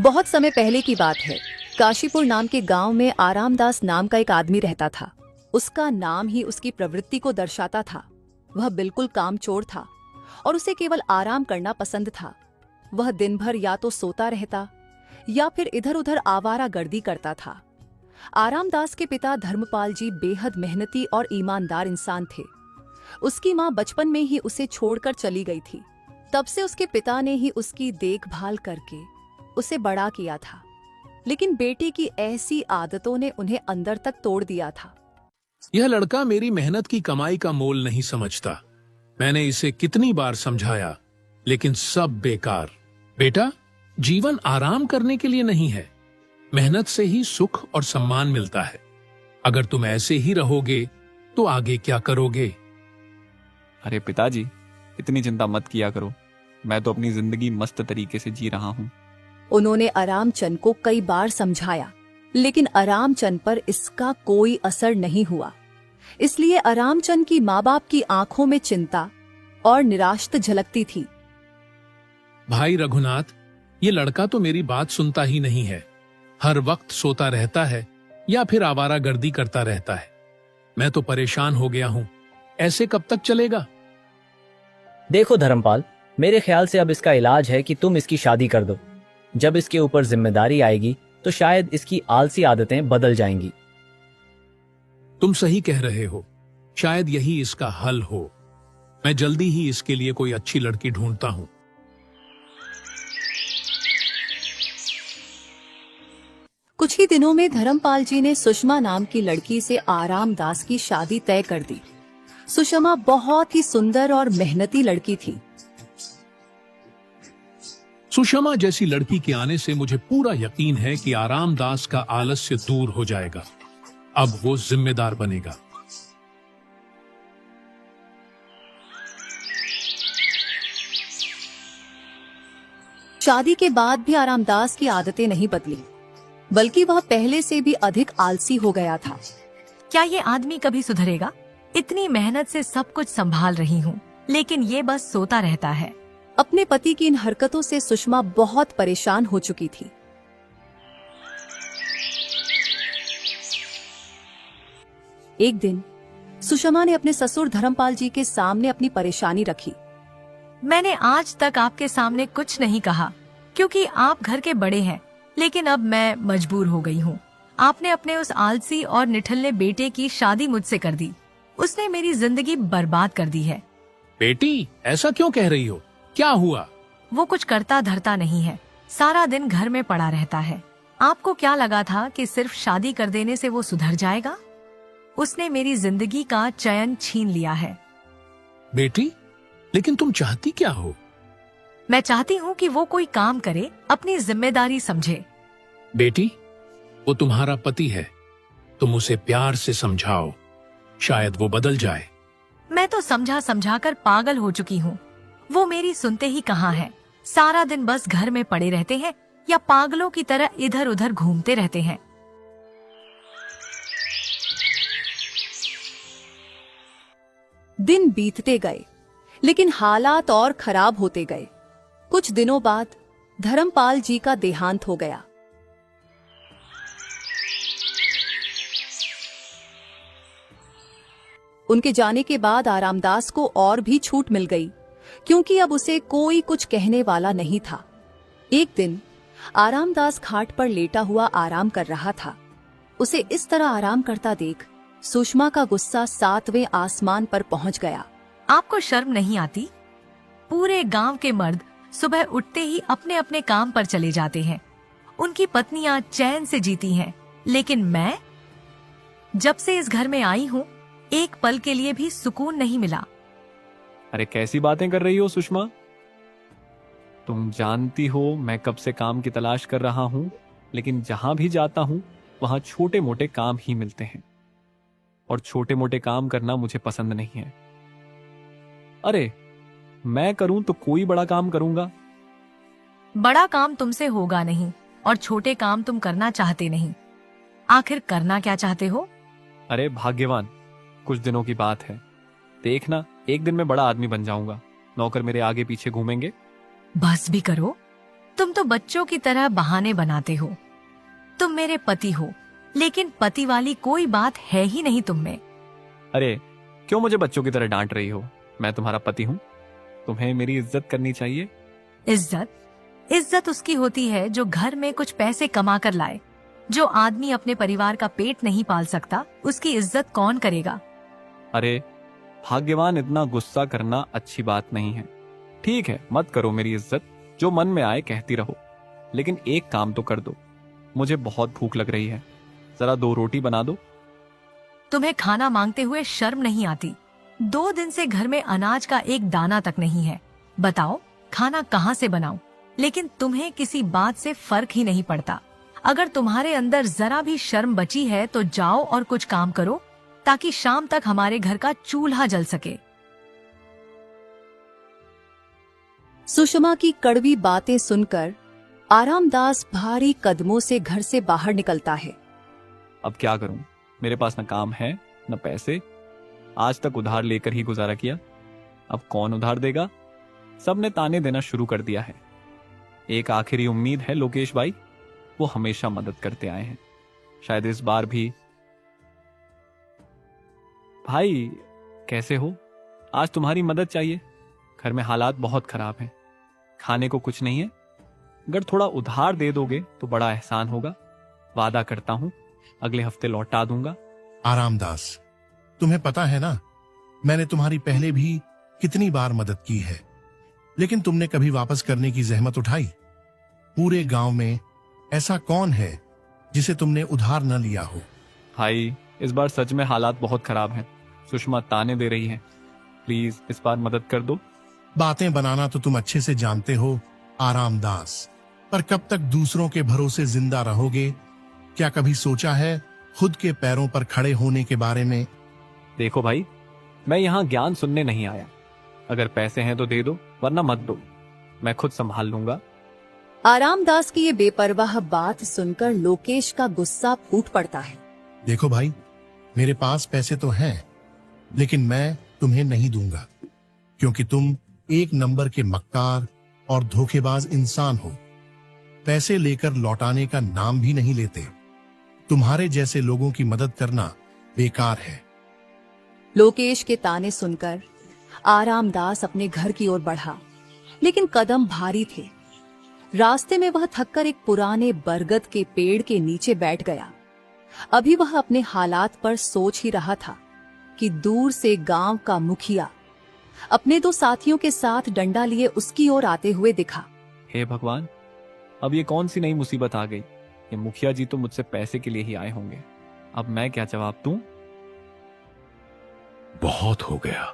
बहुत समय पहले की बात है। काशीपुर नाम के गांव में आरामदास नाम का एक आदमी रहता था। उसका नाम ही उसकी प्रवृत्ति को दर्शाता था। वह बिल्कुल कामचोर था और उसे केवल आराम करना पसंद था। वह दिन भर या तो सोता रहता या फिर इधर उधर आवारा गर्दी करता था। आरामदास के पिता धर्मपाल जी बेहद मेहनती और ईमानदार इंसान थे। उसकी मां बचपन में ही उसे छोड़कर चली गई थी। तब से उसके पिता ने ही उसकी देखभाल करके उसे बड़ा किया था। लेकिन बेटे की ऐसी आदतों ने उन्हें अंदर तक तोड़ दिया था। यह लड़का मेरी मेहनत की कमाई का मोल नहीं समझता। मैंने इसे कितनी बार समझाया, लेकिन सब बेकार। बेटा, जीवन आराम करने के लिए नहीं है। मेहनत से ही सुख और सम्मान मिलता है। अगर तुम ऐसे ही रहोगे तो आगे क्या करोगे? अरे पिताजी, इतनी चिंता मत किया करो। मैं तो अपनी जिंदगी मस्त तरीके से जी रहा हूँ। उन्होंने आरामचंद को कई बार समझाया, लेकिन आरामचंद पर इसका कोई असर नहीं हुआ। इसलिए आरामचंद की माँ बाप की आंखों में चिंता और निराशा झलकती थी। भाई रघुनाथ, ये लड़का तो मेरी बात सुनता ही नहीं है। हर वक्त सोता रहता है या फिर आवारागर्दी करता रहता है। मैं तो परेशान हो गया हूँ। ऐसे कब तक चलेगा? देखो धर्मपाल, मेरे ख्याल से अब इसका इलाज है कि तुम इसकी शादी कर दो। जब इसके ऊपर जिम्मेदारी आएगी तो शायद इसकी आलसी आदतें बदल जाएंगी। तुम सही कह रहे हो। शायद यही इसका हल हो। मैं जल्दी ही इसके लिए कोई अच्छी लड़की ढूंढता हूँ। कुछ ही दिनों में धर्मपाल जी ने सुषमा नाम की लड़की से आरामदास की शादी तय कर दी। सुषमा बहुत ही सुंदर और मेहनती लड़की थी। सुषमा जैसी लड़की के आने से मुझे पूरा यकीन है कि आरामदास का आलस्य दूर हो जाएगा। अब वो जिम्मेदार बनेगा। शादी के बाद भी आरामदास की आदतें नहीं बदली, बल्कि वह पहले से भी अधिक आलसी हो गया था। क्या ये आदमी कभी सुधरेगा? इतनी मेहनत से सब कुछ संभाल रही हूँ, लेकिन ये बस सोता रहता है। अपने पति की इन हरकतों से सुषमा बहुत परेशान हो चुकी थी। एक दिन सुषमा ने अपने ससुर धर्मपाल जी के सामने अपनी परेशानी रखी। मैंने आज तक आपके सामने कुछ नहीं कहा क्योंकि आप घर के बड़े हैं, लेकिन अब मैं मजबूर हो गई हूँ। आपने अपने उस आलसी और निठल्ले बेटे की शादी मुझसे कर दी। उसने मेरी जिंदगी बर्बाद कर दी है। बेटी, ऐसा क्यों कह रही हो? क्या हुआ? वो कुछ करता धरता नहीं है, सारा दिन घर में पड़ा रहता है। आपको क्या लगा था कि सिर्फ शादी कर देने से वो सुधर जाएगा? उसने मेरी जिंदगी का चयन छीन लिया है। बेटी, लेकिन तुम चाहती क्या हो? मैं चाहती हूँ कि वो कोई काम करे, अपनी जिम्मेदारी समझे। बेटी, वो तुम्हारा पति है। तुम उसे प्यार से समझाओ, शायद वो बदल जाए। मैं तो समझा समझा कर पागल हो चुकी हूँ। वो मेरी सुनते ही कहाँ है। सारा दिन बस घर में पड़े रहते हैं या पागलों की तरह इधर उधर घूमते रहते हैं। दिन बीतते गए, लेकिन हालात और खराब होते गए। कुछ दिनों बाद धर्मपाल जी का देहांत हो गया। उनके जाने के बाद आरामदास को और भी छूट मिल गई, क्योंकि अब उसे कोई कुछ कहने वाला नहीं था। एक दिन आरामदास खाट पर लेटा हुआ आराम कर रहा था। उसे इस तरह आराम करता देख सुषमा का गुस्सा 7वें आसमान पर पहुंच गया। आपको शर्म नहीं आती? पूरे गांव के मर्द सुबह उठते ही अपने अपने काम पर चले जाते हैं। उनकी पत्नियां चैन से जीती हैं, लेकिन मैं जब से इस घर में आई हूँ, एक पल के लिए भी सुकून नहीं मिला। अरे कैसी बातें कर रही हो सुषमा? तुम जानती हो मैं कब से काम की तलाश कर रहा हूँ, लेकिन जहां भी जाता हूँ वहां छोटे मोटे काम ही मिलते हैं, और छोटे मोटे काम करना मुझे पसंद नहीं है। अरे मैं करूं तो कोई बड़ा काम करूंगा। बड़ा काम तुमसे होगा नहीं, और छोटे काम तुम करना चाहते नहीं। आखिर करना क्या चाहते हो? अरे भाग्यवान, कुछ दिनों की बात है। देखना, एक दिन मैं बड़ा आदमी बन जाऊंगा। नौकर मेरे आगे पीछे घूमेंगे। बस भी करो। तुम तो बच्चों की तरह बहाने बनाते हो। तुम मेरे पति हो, लेकिन पति वाली कोई बात है ही नहीं तुम में। अरे क्यों मुझे बच्चों की तरह डांट रही हो? मैं तुम्हारा पति हूँ, तुम्हें मेरी इज्जत करनी चाहिए। इज्जत उसकी होती है जो घर में कुछ पैसे कमा कर लाए। जो आदमी अपने परिवार का पेट नहीं पाल सकता, उसकी इज्जत कौन करेगा? अरे भाग्यवान, इतना गुस्सा करना अच्छी बात नहीं है। ठीक है, मत करो मेरी इज्जत, जो मन में आए कहती रहो, लेकिन एक काम तो कर दो। मुझे बहुत भूख लग रही है, जरा 2 रोटी बना दो। तुम्हें खाना मांगते हुए शर्म नहीं आती? 2 दिन से घर में अनाज का एक दाना तक नहीं है। बताओ खाना कहाँ से बनाऊं? लेकिन तुम्हें किसी बात से फर्क ही नहीं पड़ता। अगर तुम्हारे अंदर जरा भी शर्म बची है तो जाओ और कुछ काम करो, ताकि शाम तक हमारे घर का चूल्हा जल सके। सुषमा की कड़वी बातें सुनकर आरामदास भारी कदमों से घर से बाहर निकलता है। अब क्या करूं? मेरे पास न काम है न पैसे। आज तक उधार लेकर ही गुजारा किया, अब कौन उधार देगा? सबने ताने देना शुरू कर दिया है। एक आखिरी उम्मीद है लोकेश भाई, वो हमेशा मदद करते आए हैं, शायद इस बार भी। भाई कैसे हो? आज तुम्हारी मदद चाहिए। घर में हालात बहुत खराब हैं, खाने को कुछ नहीं है। अगर थोड़ा उधार दे दोगे तो बड़ा एहसान होगा। वादा करता हूं अगले हफ्ते लौटा दूंगा। आरामदास, तुम्हें पता है ना, मैंने तुम्हारी पहले भी कितनी बार मदद की है, लेकिन तुमने कभी वापस करने की जहमत उठाई? पूरे गांव में ऐसा कौन है जिसे तुमने उधार न लिया हो? भाई इस बार सच में हालात बहुत खराब हैं। सुषमा ताने दे रही है, प्लीज इस बार मदद कर दो। बातें बनाना तो तुम अच्छे से जानते हो आरामदास, पर कब तक दूसरों के भरोसे जिंदा रहोगे? क्या कभी सोचा है खुद के पैरों पर खड़े होने के बारे में? देखो भाई, मैं यहाँ ज्ञान सुनने नहीं आया। अगर पैसे हैं तो दे दो, वरना मत दो, मैं खुद संभाल लूंगा। आरामदास की ये बेपरवाह बात सुनकर लोकेश का गुस्सा फूट पड़ता है। देखो भाई, मेरे पास पैसे तो हैं, लेकिन मैं तुम्हें नहीं दूंगा, क्योंकि तुम 1 नंबर के मक्कार और धोखेबाज इंसान हो। पैसे लेकर लौटाने का नाम भी नहीं लेते। तुम्हारे जैसे लोगों की मदद करना बेकार है। लोकेश के ताने सुनकर आरामदास अपने घर की ओर बढ़ा, लेकिन कदम भारी थे। रास्ते में वह थककर एक पुराने बरगद के पेड़ के नीचे बैठ गया। अभी वह अपने हालात पर सोच ही रहा था कि दूर से गांव का मुखिया अपने 2 साथियों के साथ डंडा लिए उसकी ओर आते हुए दिखा। हे भगवान, अब ये कौन सी नई मुसीबत आ गई? ये मुखिया जी तो मुझसे पैसे के लिए ही आए होंगे। अब मैं क्या जवाब दूं? बहुत हो गया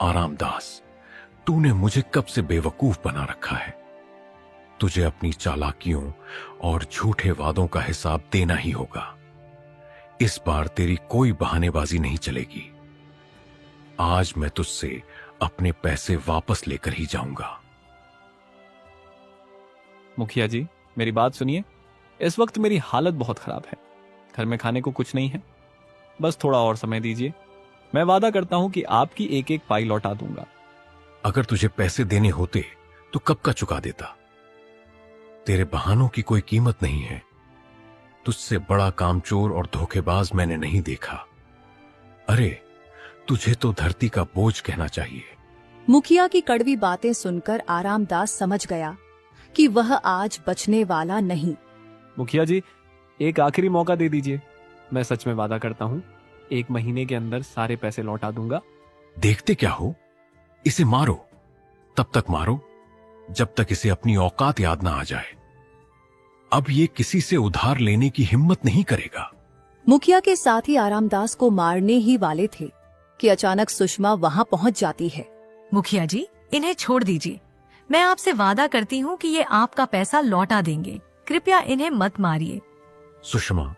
आरामदास, तूने मुझे कब से बेवकूफ बना रखा है। तुझे अपनी चालाकियों और झूठे वादों का हिसाब देना ही होगा। इस बार तेरी कोई बहानेबाजी नहीं चलेगी। आज मैं तुझसे अपने पैसे वापस लेकर ही जाऊंगा। मुखिया जी, मेरी बात सुनिए। इस वक्त मेरी हालत बहुत खराब है, घर में खाने को कुछ नहीं है। बस थोड़ा और समय दीजिए, मैं वादा करता हूं कि आपकी 1-1 पाई लौटा दूंगा। अगर तुझे पैसे देने होते तो कब का चुका देता। तेरे बहानों की कोई कीमत नहीं है। तुझसे बड़ा कामचोर और धोखेबाज मैंने नहीं देखा। अरे, तुझे तो धरती का बोझ कहना चाहिए। मुखिया की कड़वी बातें सुनकर आरामदास समझ गया कि वह आज बचने वाला नहीं। मुखिया जी, एक आखिरी मौका दे दीजिए। मैं सच में वादा करता हूं 1 महीने के अंदर सारे पैसे लौटा दूंगा। देखते क्या हो, इसे मारो। तब तक मारो जब तक इसे अपनी औकात याद ना आ जाए। अब ये किसी से उधार लेने की हिम्मत नहीं करेगा। मुखिया के साथी आरामदास को मारने ही वाले थे कि अचानक सुषमा वहां पहुंच जाती है। मुखिया जी, इन्हें छोड़ दीजिए। मैं आपसे वादा करती हूँ कि ये आपका पैसा लौटा देंगे। कृपया इन्हें मत मारिए। सुषमा,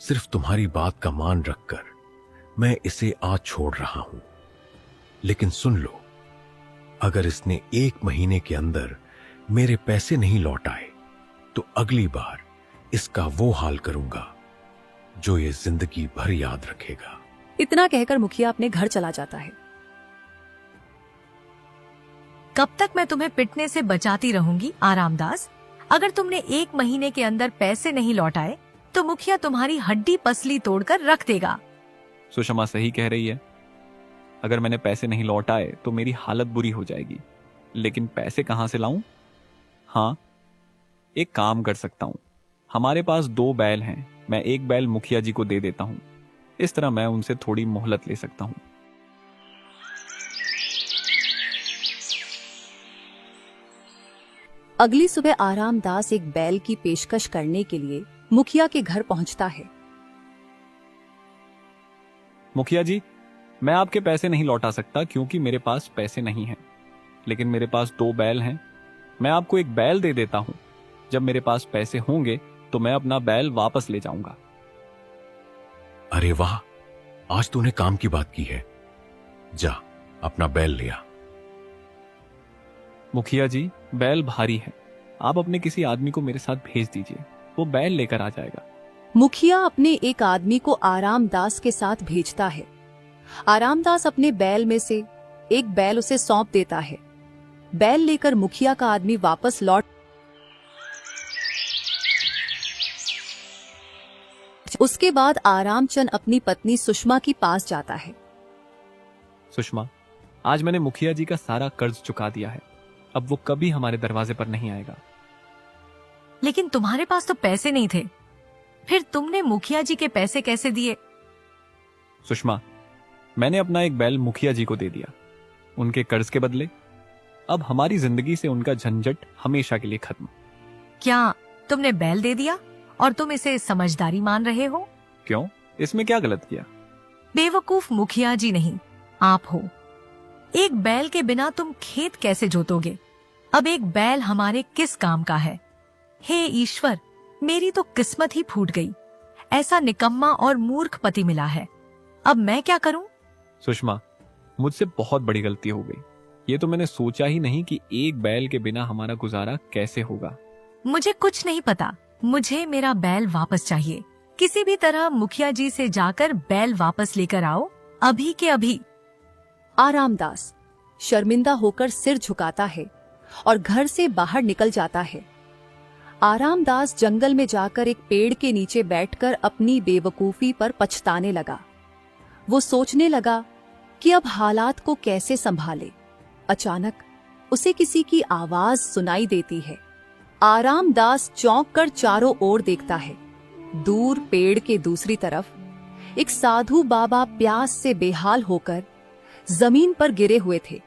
सिर्फ तुम्हारी बात का मान रखकर मैं इसे आज छोड़ रहा हूं, लेकिन सुन लो, अगर इसने 1 महीने के अंदर मेरे पैसे नहीं लौटाए तो अगली बार इसका वो हाल करूंगा जो ये जिंदगी भर याद रखेगा। इतना कहकर मुखिया अपने घर चला जाता है। कब तक मैं तुम्हें पिटने से बचाती रहूंगी आरामदास? अगर तुमने 1 महीने के अंदर पैसे नहीं लौटाए तो मुखिया तुम्हारी हड्डी पसली तोड़कर रख देगा। सुषमा सही कह रही है। अगर मैंने पैसे नहीं लौटाए तो मेरी हालत बुरी हो जाएगी। लेकिन पैसे कहां से लाऊं? हाँ, एक काम कर सकता हूं। हमारे पास 2 बैल हैं। मैं एक बैल मुखिया जी को दे देता हूं। इस तरह मैं उनसे थोड़ी मोहलत ले सकता हूं। अगली सुबह आरामदास एक बैल की पेशकश करने के लिए मुखिया के घर पहुंचता है। मुखिया जी, मैं आपके पैसे नहीं लौटा सकता क्योंकि मेरे पास पैसे नहीं हैं। लेकिन मेरे पास 2 बैल हैं। मैं आपको एक बैल दे देता हूं। जब मेरे पास पैसे होंगे तो मैं अपना बैल वापस ले जाऊंगा। अरे वाह, आज तूने काम की बात की है। जा, अपना बैल ले आ। मुखिया जी, बैल भारी है। आप अपने किसी आदमी को मेरे साथ भेज दीजिए, वो बैल लेकर आ जाएगा। मुखिया अपने एक आदमी को आरामदास के साथ भेजता है। आरामदास अपने बैल में से एक बैल उसे सौंप देता है। बैल लेकर मुखिया का आदमी वापस लौट उसके बाद आरामचंद अपनी पत्नी सुषमा के पास जाता है। सुषमा, आज मैंने मुखिया जी का सारा कर्ज चुका दिया है। अब वो कभी हमारे दरवाजे पर नहीं आएगा। लेकिन तुम्हारे पास तो पैसे नहीं थे, फिर तुमने मुखिया जी के पैसे कैसे दिए? सुषमा, मैंने अपना एक बैल मुखिया जी को दे दिया, उनके कर्ज के बदले। अब हमारी जिंदगी से उनका झंझट हमेशा के लिए खत्म। क्या तुमने बैल दे दिया और तुम इसे समझदारी मान रहे हो? क्यों? इसमें क्या गलत किया? बेवकूफ मुखिया जी नहीं, आप हो। एक बैल के बिना तुम खेत कैसे जोतोगे? अब एक बैल हमारे किस काम का है? हे ईश्वर, मेरी तो किस्मत ही फूट गई। ऐसा निकम्मा और मूर्ख पति मिला है। अब मैं क्या करूं? सुषमा, मुझसे बहुत बड़ी गलती हो गई। ये तो मैंने सोचा ही नहीं कि एक बैल के बिना हमारा गुजारा कैसे होगा। मुझे कुछ नहीं पता। मुझे मेरा बैल वापस चाहिए। किसी भी तरह मुखिया जी से जाकर बैल वापस लेकर आओ, अभी के अभी। आरामदास शर्मिंदा होकर सिर झुकाता है और घर से बाहर निकल जाता है। आरामदास जंगल में जाकर एक पेड़ के नीचे बैठकर अपनी बेवकूफी पर पछताने लगा। वो सोचने लगा कि अब हालात को कैसे संभाले। अचानक उसे किसी की आवाज सुनाई देती है। आरामदास चौंक कर चारों ओर देखता है। दूर पेड़ के दूसरी तरफ एक साधु बाबा प्यास से बेहाल होकर जमीन पर गिरे हुए थे।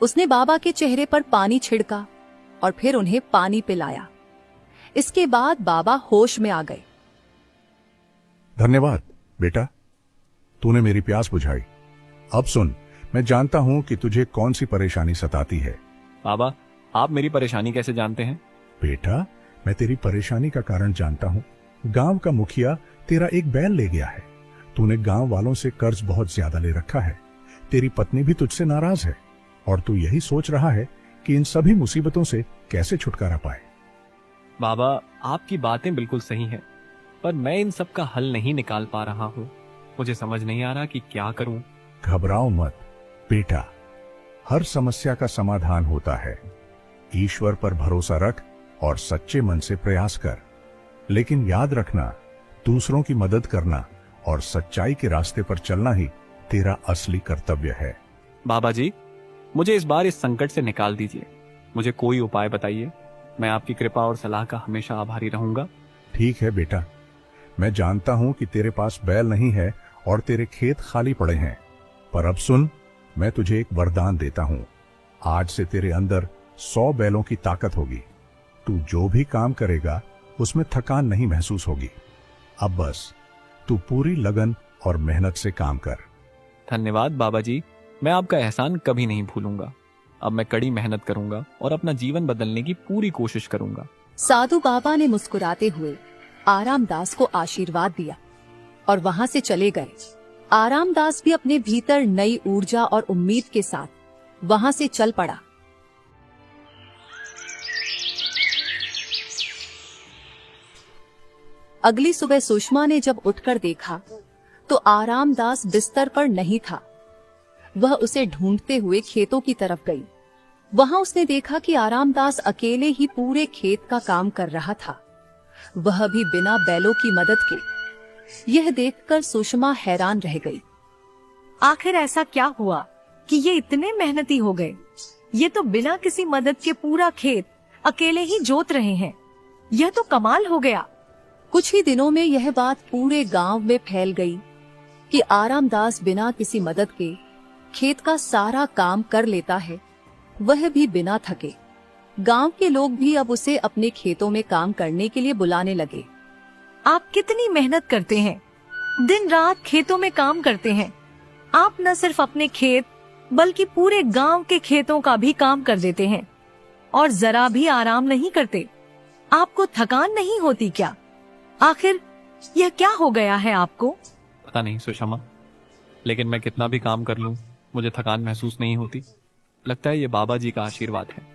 उसने बाबा के चेहरे पर पानी छिड़का और फिर उन्हें पानी पिलाया। इसके बाद बाबा होश में आ गए। धन्यवाद बेटा, तूने मेरी प्यास बुझाई। अब सुन, मैं जानता हूं कि तुझे कौन सी परेशानी सताती है। बाबा, आप मेरी परेशानी कैसे जानते हैं? बेटा, मैं तेरी परेशानी का कारण जानता हूं। गांव का मुखिया तेरा एक बैल ले गया है। तूने गांव वालों से कर्ज बहुत ज्यादा ले रखा है। तेरी पत्नी भी तुझसे नाराज है और तू यही सोच रहा है कि इन सभी मुसीबतों से कैसे छुटकारा पाए। बाबा, आपकी बातें बिल्कुल सही हैं, पर मैं इन सब का हल नहीं निकाल पा रहा हूँ। मुझे समझ नहीं आ रहा कि क्या करूं। घबराओ मत बेटा, हर समस्या का समाधान होता है। ईश्वर पर भरोसा रख और सच्चे मन से प्रयास कर। लेकिन याद रखना, दूसरों की मदद करना और सच्चाई के रास्ते पर चलना ही तेरा असली कर्तव्य है। बाबा जी, मुझे इस बार इस संकट से निकाल दीजिए। मुझे कोई उपाय बताइए। मैं आपकी कृपा और सलाह का हमेशा आभारी रहूंगा। ठीक है बेटा, मैं जानता हूं कि तेरे पास बैल नहीं है और तेरे खेत खाली पड़े हैं, पर अब सुन, मैं तुझे एक वरदान देता हूं। आज से तेरे अंदर 100 बैलों की ताकत होगी। तू जो भी काम करेगा उसमें थकान नहीं महसूस होगी। अब बस तू पूरी लगन और मेहनत से काम कर। धन्यवाद बाबा जी, मैं आपका एहसान कभी नहीं भूलूंगा। अब मैं कड़ी मेहनत करूंगा और अपना जीवन बदलने की पूरी कोशिश करूंगा। साधु बाबा ने मुस्कुराते हुए आरामदास को आशीर्वाद दिया और वहां से चले गए। आरामदास भी अपने भीतर नई ऊर्जा और उम्मीद के साथ वहां से चल पड़ा। अगली सुबह सुषमा ने जब उठकर देखा तो आरामदास बिस्तर पर नहीं था। वह उसे ढूंढते हुए खेतों की तरफ गई। वहां उसने देखा कि आरामदास अकेले ही पूरे खेत का काम कर रहा था, वह भी बिना बैलों की मदद के। यह देखकर सुषमा हैरान रह गई। आखिर ऐसा क्या हुआ कि ये इतने मेहनती हो गए? ये तो बिना किसी मदद के पूरा खेत अकेले ही जोत रहे हैं। यह तो कमाल हो गया। कुछ ही दिनों में यह बात पूरे गांव में फैल गई कि आरामदास बिना किसी मदद के खेत का सारा काम कर लेता है, वह भी बिना थके। गांव के लोग भी अब उसे अपने खेतों में काम करने के लिए बुलाने लगे। आप कितनी मेहनत करते हैं, दिन रात खेतों में काम करते हैं। आप न सिर्फ अपने खेत बल्कि पूरे गांव के खेतों का भी काम कर देते हैं और जरा भी आराम नहीं करते। आपको थकान नहीं होती क्या? आखिर यह क्या हो गया है आपको? पता नहीं सुषमा, लेकिन मैं कितना भी काम कर लूं मुझे थकान महसूस नहीं होती। लगता है ये बाबा जी का आशीर्वाद है।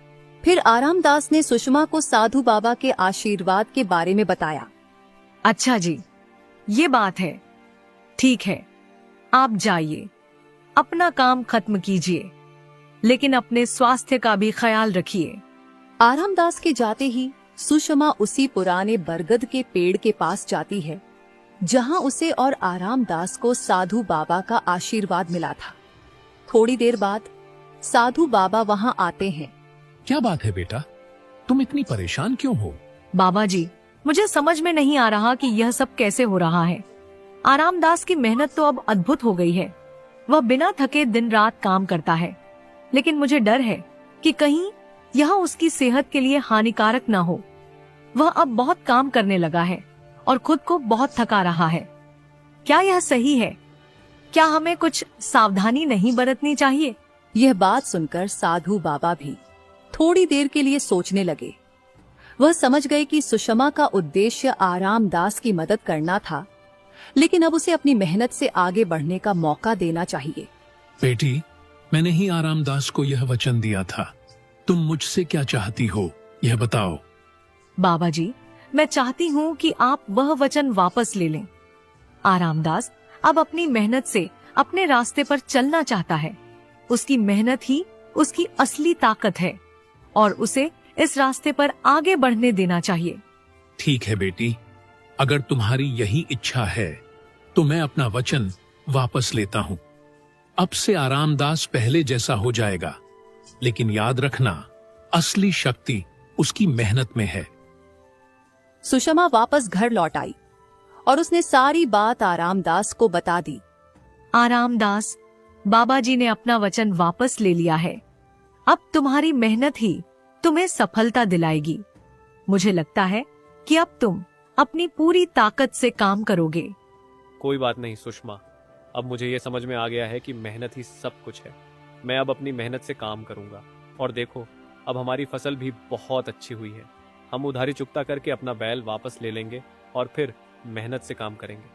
फिर आरामदास ने सुषमा को साधु बाबा के आशीर्वाद के बारे में बताया। अच्छा जी, ये बात है। ठीक है, आप जाइए, अपना काम खत्म कीजिए, लेकिन अपने स्वास्थ्य का भी ख्याल रखिए। आरामदास के जाते ही सुषमा उसी पुराने बरगद के पेड़ के पास जाती है जहां उसे और आरामदास को साधु बाबा का आशीर्वाद मिला था। थोड़ी देर बाद साधु बाबा वहां आते हैं। क्या बात है बेटा, तुम इतनी परेशान क्यों हो? बाबा जी, मुझे समझ में नहीं आ रहा कि यह सब कैसे हो रहा है। आरामदास की मेहनत तो अब अद्भुत हो गई है। वह बिना थके दिन रात काम करता है, लेकिन मुझे डर है कि कहीं यह उसकी सेहत के लिए हानिकारक ना हो। वह अब बहुत काम करने लगा है और खुद को बहुत थका रहा है। क्या यह सही है? क्या हमें कुछ सावधानी नहीं बरतनी चाहिए? यह बात सुनकर साधु बाबा भी थोड़ी देर के लिए सोचने लगे। वह समझ गए कि सुषमा का उद्देश्य आरामदास की मदद करना था, लेकिन अब उसे अपनी मेहनत से आगे बढ़ने का मौका देना चाहिए। बेटी, मैंने ही आरामदास को यह वचन दिया था। तुम मुझसे क्या चाहती हो, यह बताओ। बाबा जी, मैं चाहती हूँ कि आप वह वचन वापस ले लें। आरामदास अब अपनी मेहनत से अपने रास्ते पर चलना चाहता है। उसकी मेहनत ही उसकी असली ताकत है और उसे इस रास्ते पर आगे बढ़ने देना चाहिए। ठीक है बेटी, अगर तुम्हारी यही इच्छा है तो मैं अपना वचन वापस लेता हूँ। अब से आरामदास पहले जैसा हो जाएगा, लेकिन याद रखना, असली शक्ति उसकी मेहनत में है। सुषमा वापस घर लौट आई और उसने सारी बात आरामदास को बता दी। आरामदास, बाबा जी ने अपना वचन वापस ले लिया है। अब तुम्हारी मेहनत ही तुम्हें सफलता दिलाएगी। मुझे लगता है कि अब तुम अपनी पूरी ताकत से काम करोगे। कोई बात नहीं सुषमा, अब मुझे ये समझ में आ गया है कि मेहनत ही सब कुछ है। मैं अब अपनी मेहनत से काम करूंगा और देखो, अब हमारी फसल भी बहुत अच्छी हुई है। हम उधारी चुकता करके अपना बैल वापस ले लेंगे और फिर मेहनत से काम करेंगे।